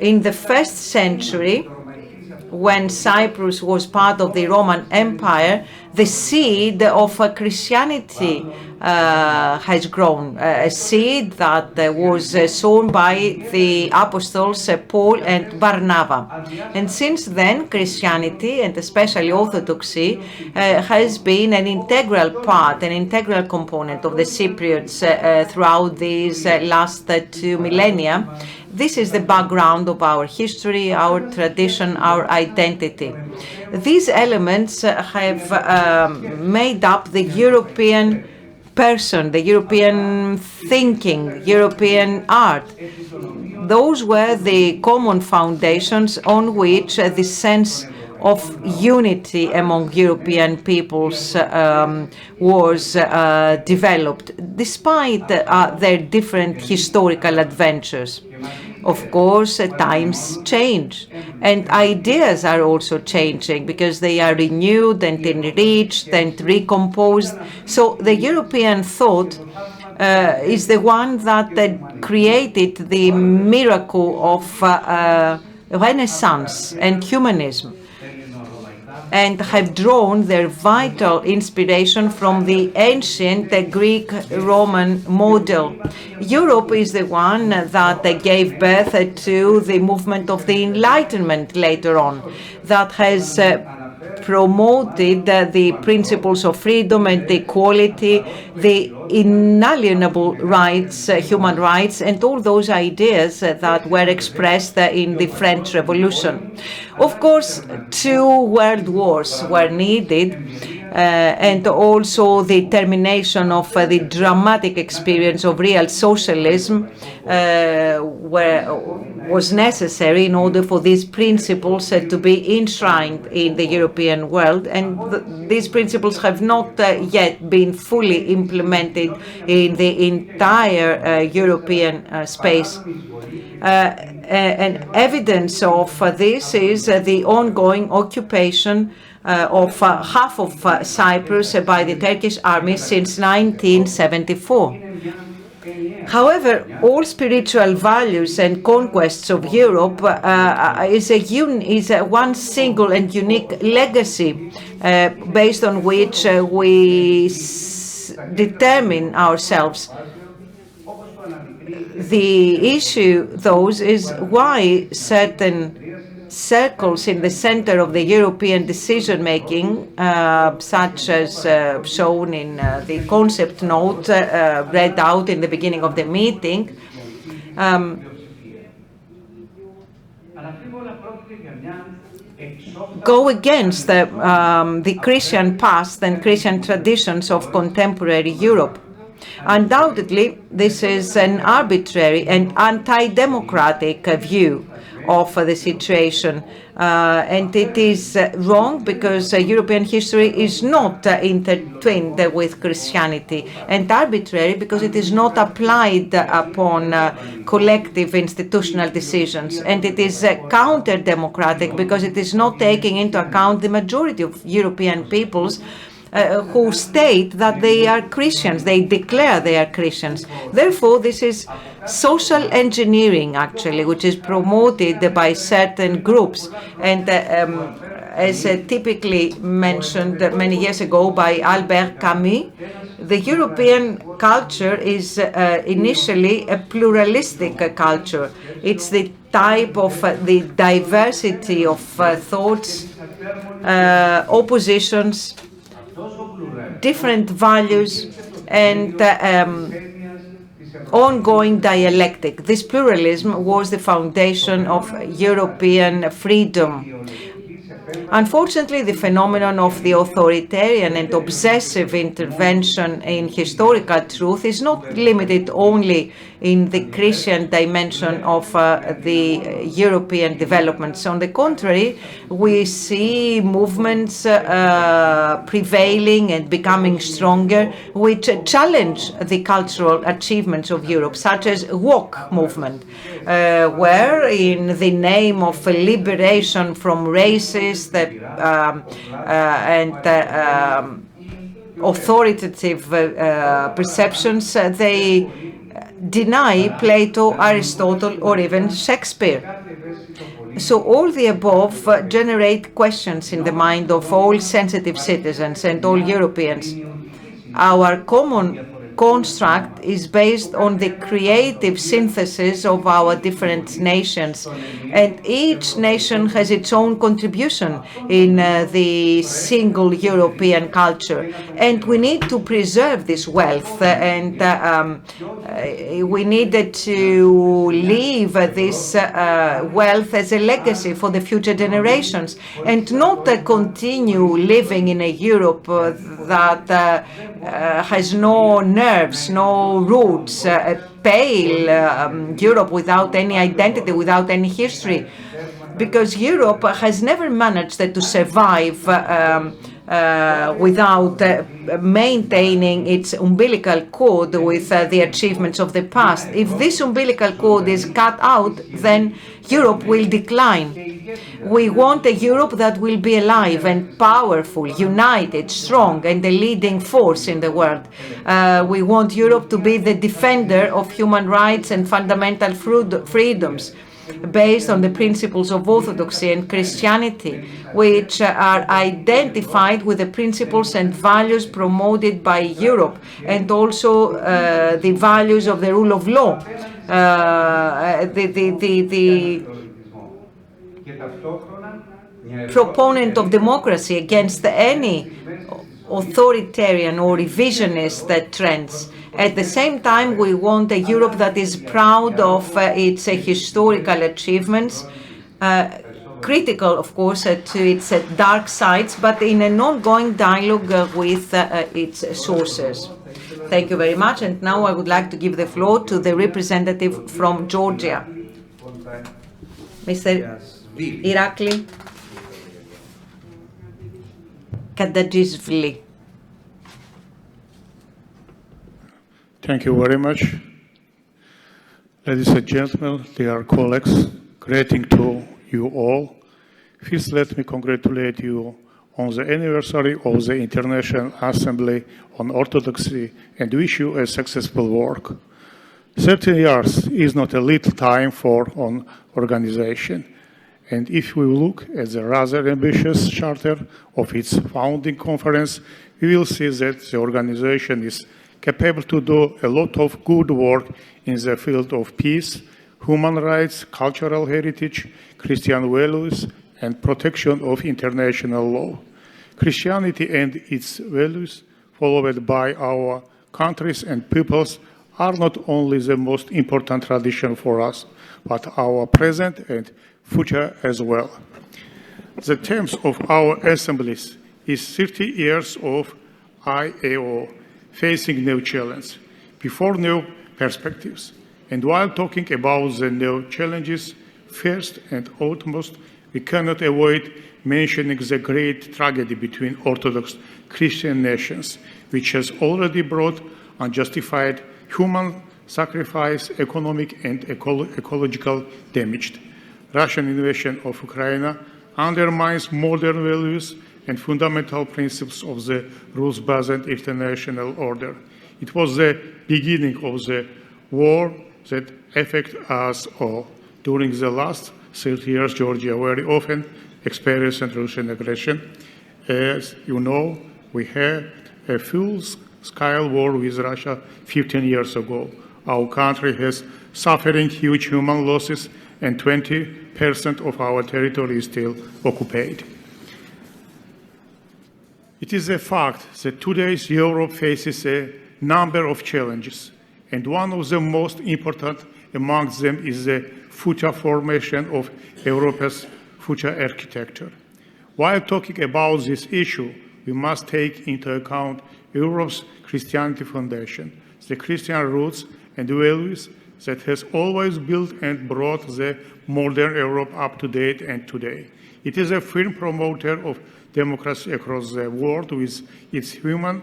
in the first century, when Cyprus was part of the Roman Empire, the seed of Christianity has grown, a seed that was sown by the apostles Paul and Barnabas. And since then, Christianity, and especially Orthodoxy, has been an integral part, an integral component of the Cypriots throughout these last 2 millennia. This is the background of our history, our tradition, our identity. These elements have made up the European person, the European thinking, European art. Those were the common foundations on which the sense of unity among European peoples was developed, despite their different historical adventures. Of course, times change, and ideas are also changing because they are renewed and enriched and recomposed. So the European thought is the one that created the miracle of Renaissance and humanism, and have drawn their vital inspiration from the ancient Greek-Roman model. Europe is the one that gave birth to the movement of the Enlightenment later on, that has promoted the principles of freedom and equality, the inalienable rights, human rights, and all those ideas that were expressed in the French Revolution. Of course, 2 world wars were needed, and also the termination of the dramatic experience of real socialism was necessary in order for these principles to be enshrined in the European world, and these principles have not yet been fully implemented in the entire European space. And evidence of this is the ongoing occupation of half of Cyprus by the Turkish army since 1974. However, all spiritual values and conquests of Europe is one single and unique legacy based on which we determine ourselves. The issue, though, is why certain circles in the center of the European decision-making, such as shown in the concept note read out in the beginning of the meeting, go against the Christian past and Christian traditions of contemporary Europe. Undoubtedly, this is an arbitrary and anti-democratic view of the situation, and it is wrong because European history is not intertwined with Christianity, and arbitrary because it is not applied upon collective institutional decisions, and it is counter-democratic because it is not taking into account the majority of European peoples who state that they are Christians, they declare they are Christians. Therefore, this is social engineering, actually, which is promoted by certain groups. And as typically mentioned many years ago by Albert Camus, the European culture is initially a pluralistic culture. It's the type of the diversity of thoughts, oppositions, different values, and ongoing dialectic. This pluralism was the foundation of European freedom. Unfortunately, the phenomenon of the authoritarian and obsessive intervention in historical truth is not limited only in the Christian dimension of the European developments. On the contrary, we see movements prevailing and becoming stronger, which challenge the cultural achievements of Europe, such as woke movement, where in the name of liberation from racist and authoritative perceptions, they deny Plato, Aristotle, or even Shakespeare. So all the above generate questions in the mind of all sensitive citizens and all Europeans. Our common construct is based on the creative synthesis of our different nations. And each nation has its own contribution in the single European culture. And we need to preserve this wealth, and we needed to leave this wealth as a legacy for the future generations, and not continue living in a Europe that has no nerves, no roots, a pale Europe without any identity, without any history. Because Europe has never managed to survive without maintaining its umbilical cord with the achievements of the past. If this umbilical cord is cut out, then Europe will decline. We want a Europe that will be alive and powerful, united, strong, and the leading force in the world. We want Europe to be the defender of human rights and fundamental freedoms, based on the principles of Orthodoxy and Christianity, which are identified with the principles and values promoted by Europe, and also the values of the rule of law. The proponent of democracy against any authoritarian or revisionist trends. At the same time, we want a Europe that is proud of its historical achievements, critical, of course, to its dark sides, but in an ongoing dialogue with its sources. Thank you very much. And now I would like to give the floor to the representative from Georgia, Mr. Irakli Kadadzishvili. Thank you very much. Ladies and gentlemen, dear colleagues, greeting to you all. First, let me congratulate you on the anniversary of the International Assembly on Orthodoxy and wish you a successful work. 13 years is not a little time for an organization. And if we look at the rather ambitious charter of its founding conference, we will see that the organization is capable to do a lot of good work in the field of peace, human rights, cultural heritage, Christian values, and protection of international law. Christianity and its values, followed by our countries and peoples, are not only the most important tradition for us, but our present and future as well. The themes of our assemblies is 30 years of I.A.O, facing new challenges, before new perspectives. And while talking about the new challenges, first and utmost, we cannot avoid mentioning the great tragedy between Orthodox Christian nations, which has already brought unjustified human sacrifice, economic and ecological damage. Russian invasion of Ukraine undermines modern values and fundamental principles of the rules-based international order. It was the beginning of the war that affected us all. During the last 30 years, Georgia very often experienced Russian aggression. As you know, we had a full-scale war with Russia 15 years ago. Our country has suffering huge human losses, and 20% of our territory is still occupied. It is a fact that today's Europe faces a number of challenges, and one of the most important amongst them is the future formation of Europe's future architecture. While talking about this issue, we must take into account Europe's Christianity foundation, the Christian roots and values that has always built and brought the modern Europe up to date and today. It is a firm promoter of democracy across the world with its human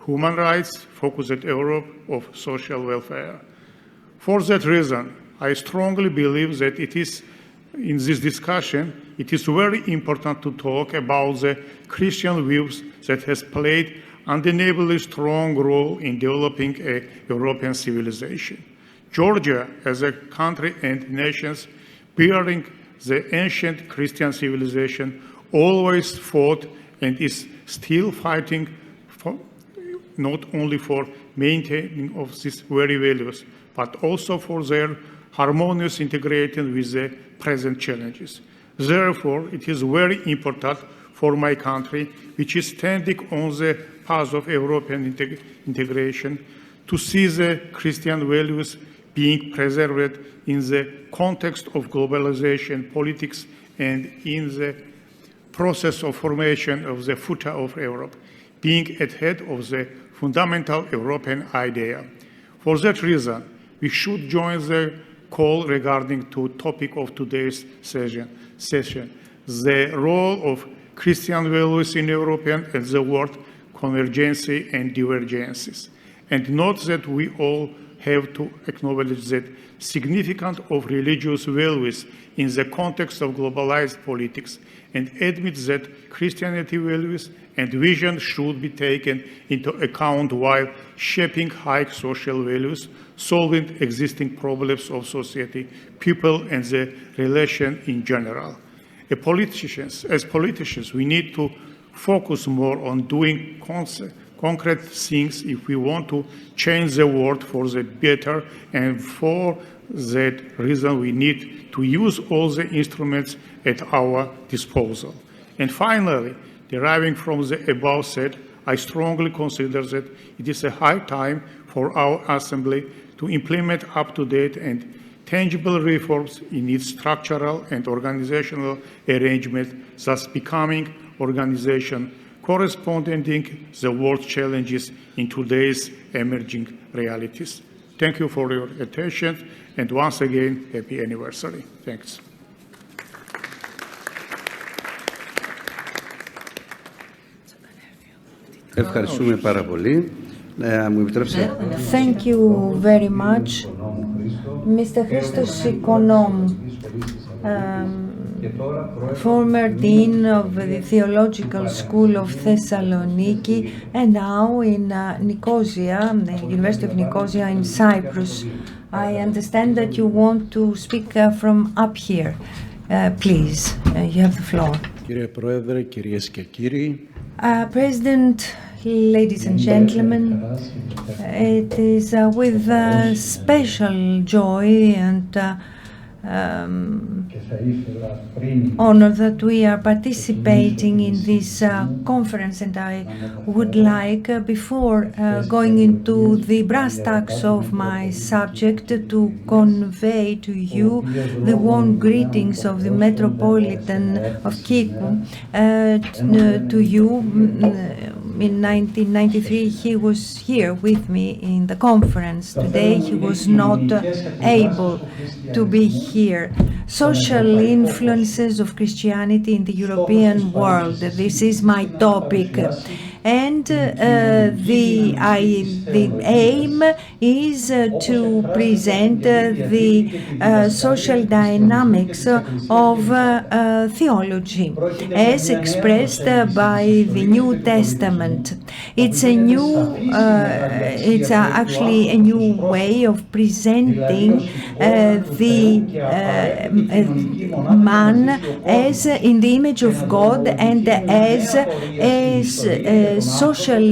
rights focused Europe of social welfare. For that reason, I strongly believe that it is in this discussion, it is very important to talk about the Christian views that has played undeniably strong role in developing a European civilization. Georgia, as a country and nations bearing the ancient Christian civilization, always fought and is still fighting not only for maintaining of these very values, but also for their harmonious integration with the present challenges. Therefore, it is very important for my country, which is standing on the path of European integration, to see the Christian values being preserved in the context of globalization politics and in the process of formation of the future of Europe, being at head of the fundamental European idea. For that reason, we should join the call regarding the topic of today's session, the role of Christian values in European and the word convergences and divergences. And note that we all have to acknowledge that significance of religious values in the context of globalized politics and admit that Christianity values and vision should be taken into account while shaping high social values, solving existing problems of society, people, and the relation in general. As politicians, we need to focus more on doing concrete things if we want to change the world for the better, and for that reason we need to use all the instruments at our disposal. And finally, deriving from the above said, I strongly consider that it is a high time for our Assembly to implement up-to-date and tangible reforms in its structural and organizational arrangement, thus becoming organization corresponding the world challenges in today's emerging realities. Thank you for your attention, and once again, happy anniversary. Thanks. Ευχαριστούμε πάρα πολύ. Μου επιτρέψτε. Thank you very much, Mr. Christos Ikonom, former Dean of the Theological School of Thessaloniki, and now in Nicosia, the University of Nicosia in Cyprus. I understand that you want to speak from up here. Please, you have the floor. Κύριε Πρόεδρε, κυρίες και κύριοι. President, ladies and gentlemen, it is with special joy and honor that we are participating in this conference, and I would like, before going into the brass tacks of my subject, to convey to you the warm greetings of the Metropolitan of Kyiv to you. In 1993, he was here with me in the conference. Today, he was not able to be here. Social influences of Christianity in the European world. This is my topic. And the aim is to present the social dynamics of theology as expressed by the New Testament. It's actually a new way of presenting the man as in the image of God and as social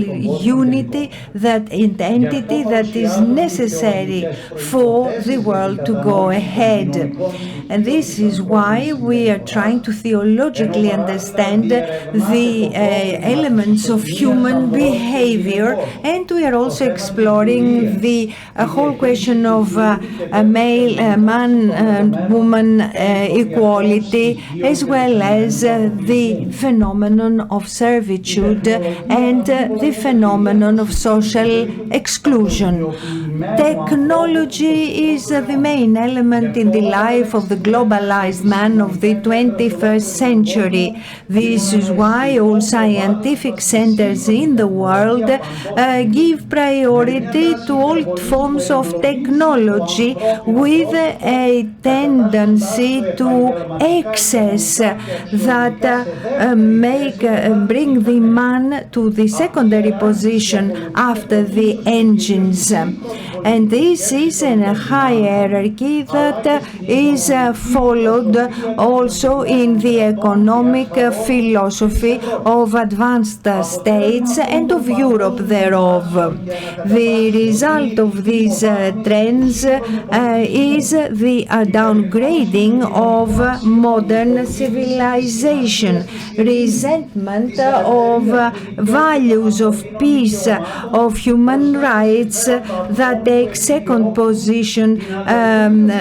unity, that identity that is necessary for the world to go ahead. And this is why we are trying to theologically understand the elements of human behavior, and we are also exploring the whole question of man and woman equality, as well as the phenomenon of servitude and the phenomenon of social exclusion. Technology is the main element in the life of the globalized man of the 21st century. This is why all scientific centers in the world give priority to all forms of technology with a tendency to excess that bring the man to the secondary position after the engines. And this is a hierarchy that is followed also in the economic philosophy of advanced states and of Europe thereof. The result of these trends is the downgrading of modern civilization, resentment of values of peace, of human rights that take second position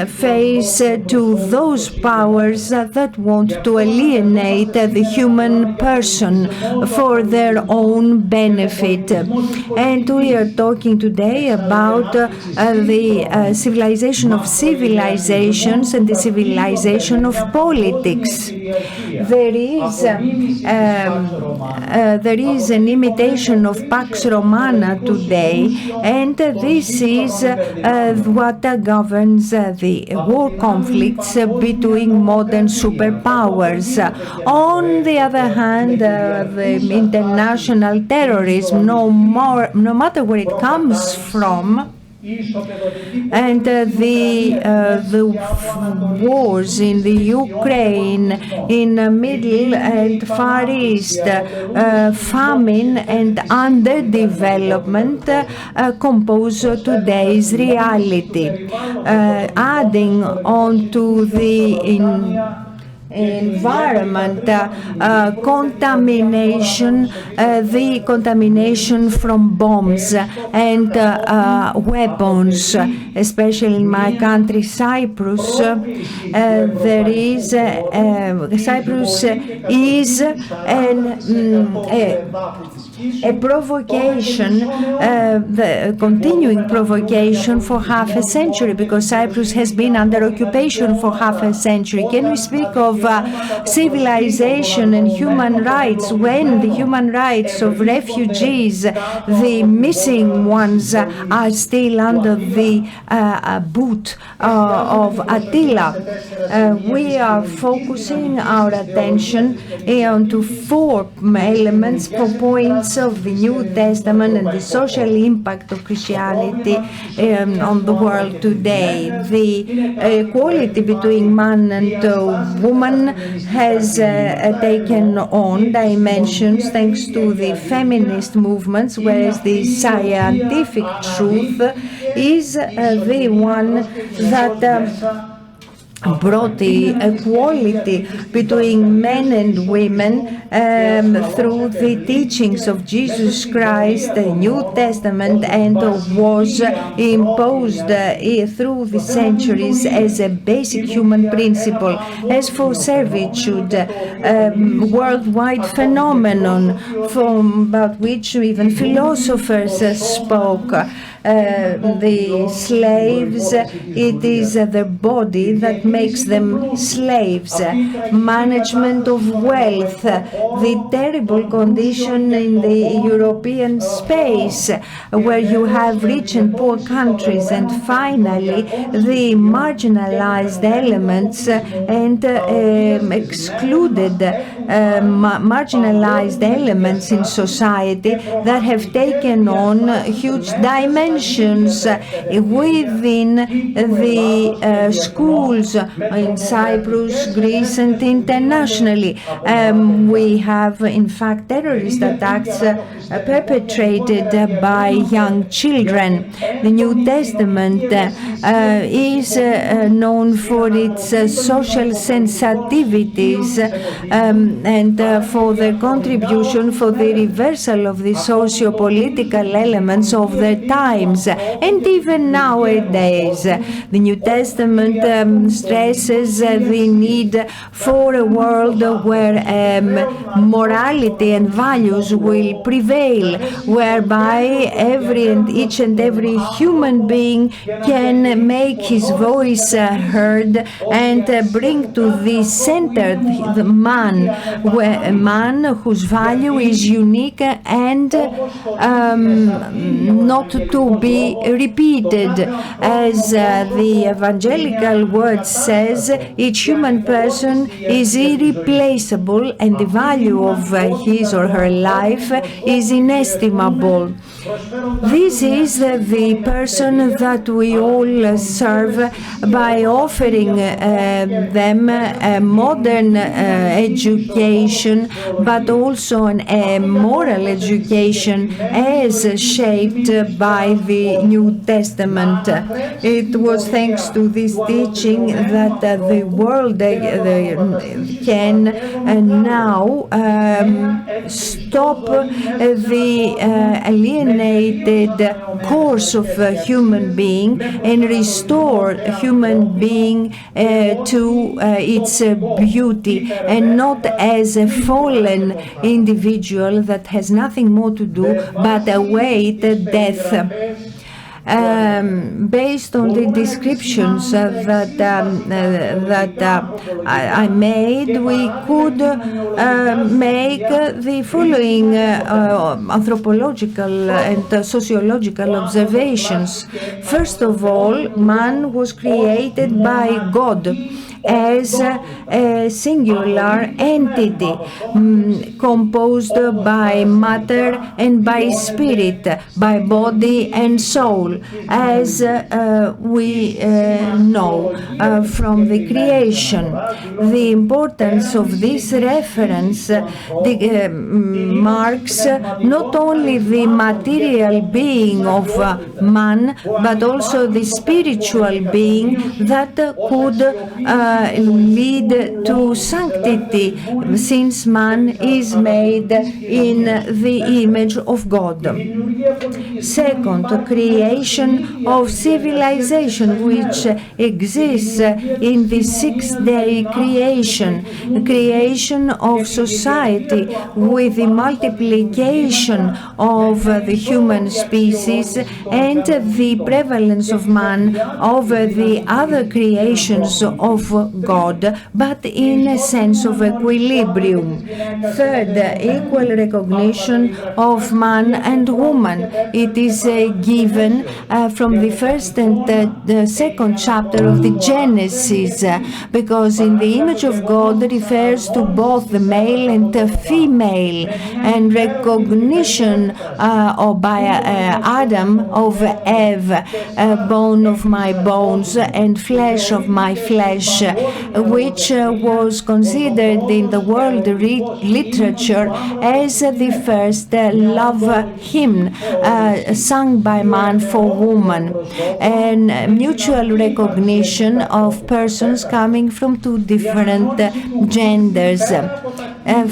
face to those powers that want to alienate the human person for their own benefit. And we are talking today about the civilization of civilizations and the civilization of politics. There is an imitation of Pax Romana today, and this is what governs the war conflicts between modern superpowers. On the other hand, the international terrorism, no matter where it comes from, and the wars in the Ukraine, in the Middle and Far East, famine and underdevelopment compose today's reality. Adding on to the environment, contamination, the contamination from bombs and weapons, especially in my country, Cyprus. Cyprus is a provocation, the continuing provocation for half a century, because Cyprus has been under occupation for half a century. Can we speak of civilization and human rights when the human rights of refugees, the missing ones, are still under the boot of Attila? We are focusing our attention onto four elements, 4 points of the New Testament and the social impact of Christianity on the world today. The equality between man and woman has taken on dimensions thanks to the feminist movements, whereas the scientific truth is the one that brought the equality between men and women through the teachings of Jesus Christ, the New Testament, and was imposed through the centuries as a basic human principle. As for servitude, worldwide phenomenon about which even philosophers spoke. The slaves, it is their body that makes them slaves. Management of wealth, the terrible condition in the European space where you have rich and poor countries, and finally the marginalized elements and excluded marginalized elements in society that have taken on huge dimensions within the schools in Cyprus, Greece, and internationally. We have, in fact, terrorist attacks perpetrated by young children. The New Testament is known for its social sensitivities and for their contribution for the reversal of the socio-political elements of their times. And even nowadays, the New Testament stresses the need for a world where morality and values will prevail, whereby each and every human being can make his voice heard and bring to the center the man, a man whose value is unique and not to to be repeated. As the evangelical word says, each human person is irreplaceable and the value of his or her life is inestimable. This is the person that we all serve by offering them a modern education, but also a moral education as shaped by the New Testament. It was thanks to this teaching that the world can now stop the alienated course of a human being and restore a human being to its beauty, and not as a fallen individual that has nothing more to do but await death. Based on the descriptions that I made, we could make the following anthropological and sociological observations. First of all, man was created by God as a singular entity composed by matter and by spirit, by body and soul, as we know from the creation. The importance of this reference marks not only the material being of man, but also the spiritual being that could lead to sanctity, since man is made in the image of God. Second, creation of civilization, which exists in the six-day creation of society with the multiplication of the human species and the prevalence of man over the other creations of God, but in a sense of equilibrium. Third, equal recognition of man and woman. It is given from the first and the second chapter of the Genesis, because in the image of God refers to both the male and the female, and recognition by Adam of Eve, bone of my bones and flesh of my flesh, which was considered in the world literature as the first love hymn sung by man for woman, and mutual recognition of persons coming from two different genders.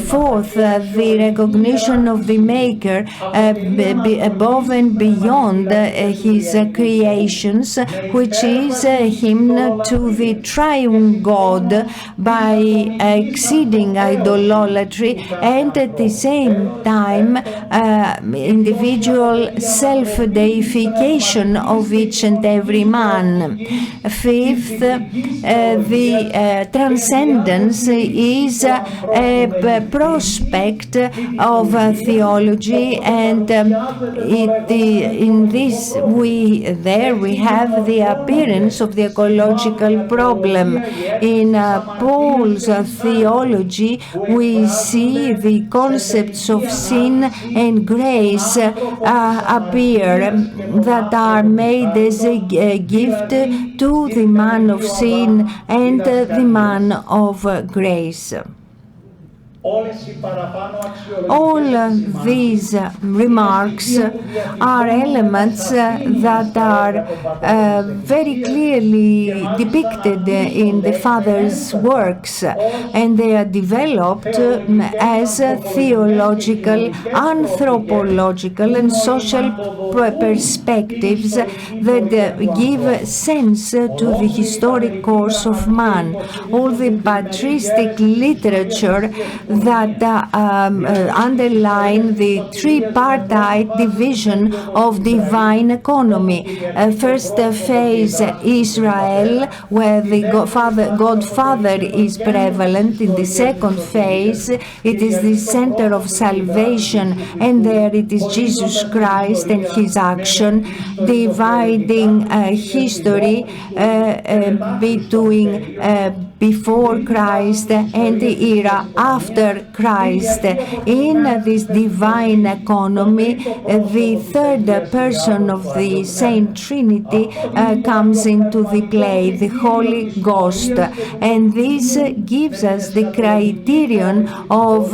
Fourth, the recognition of the Maker above and beyond his creations, which is a hymn to the triune God by exceeding idolatry, and at the same time individual self-deification of each and every man. Fifth, the transcendence is a prospect of theology, and in this we have the appearance of the ecological problem. In Paul's theology, we see the concepts of sin and grace appear, that are made as a gift to the man of sin and the man of grace. All these remarks are elements that are very clearly depicted in the Father's works, and they are developed as theological, anthropological, and social perspectives that give sense to the historic course of man. All the patristic literature that underline the tripartite division of divine economy. First phase, Israel, where the Godfather is prevalent. In the second phase, it is the center of salvation, and there it is Jesus Christ and his action, dividing history between before Christ and the era after Christ. In this divine economy, the third person of the same Trinity comes into the play, the Holy Ghost, and this gives us the criterion of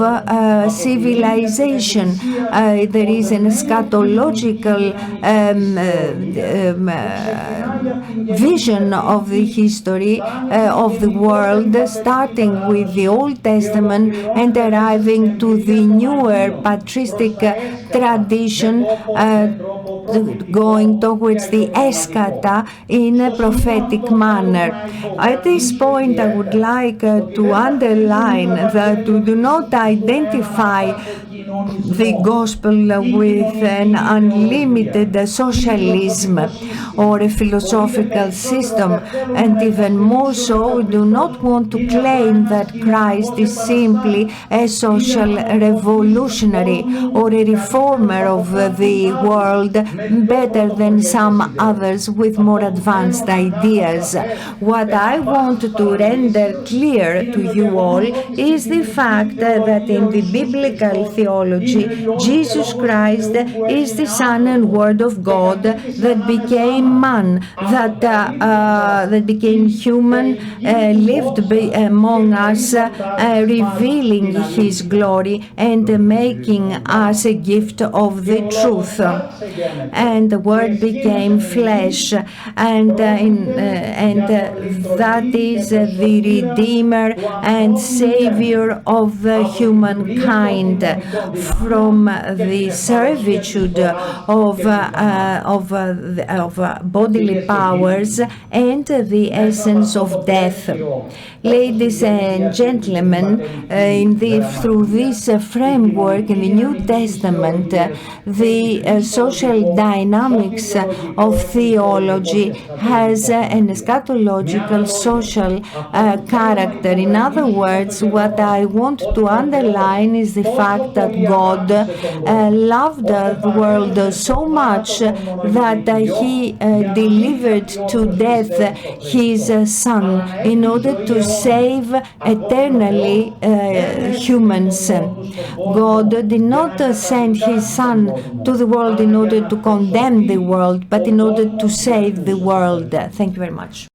civilization. There is an eschatological vision of the history of the world, starting with the Old Testament and arriving to the newer patristic tradition, going towards the eschata in a prophetic manner. At this point, I would like to underline that we do not identify the gospel with an unlimited socialism or a philosophical system, and even more so, we do not want to claim that Christ is simply a social revolutionary or a reformer of the world better than some others with more advanced ideas. What I want to render clear to you all is the fact that in the biblical theology, Jesus Christ is the Son and Word of God that became man, that became human, lived among us, revealing His glory and making us a gift of the truth. And the Word became flesh, and that is the Redeemer and Savior of humankind from the servitude of bodily powers and the essence of death. Ladies and gentlemen, through this framework in the New Testament, the social dynamics of theology has an eschatological social character. In other words, what I want to underline is the fact that God loved the world so much that He delivered to death His Son in order to save eternally humans. God did not send His Son to the world in order to condemn the world, but in order to save the world. Thank you very much.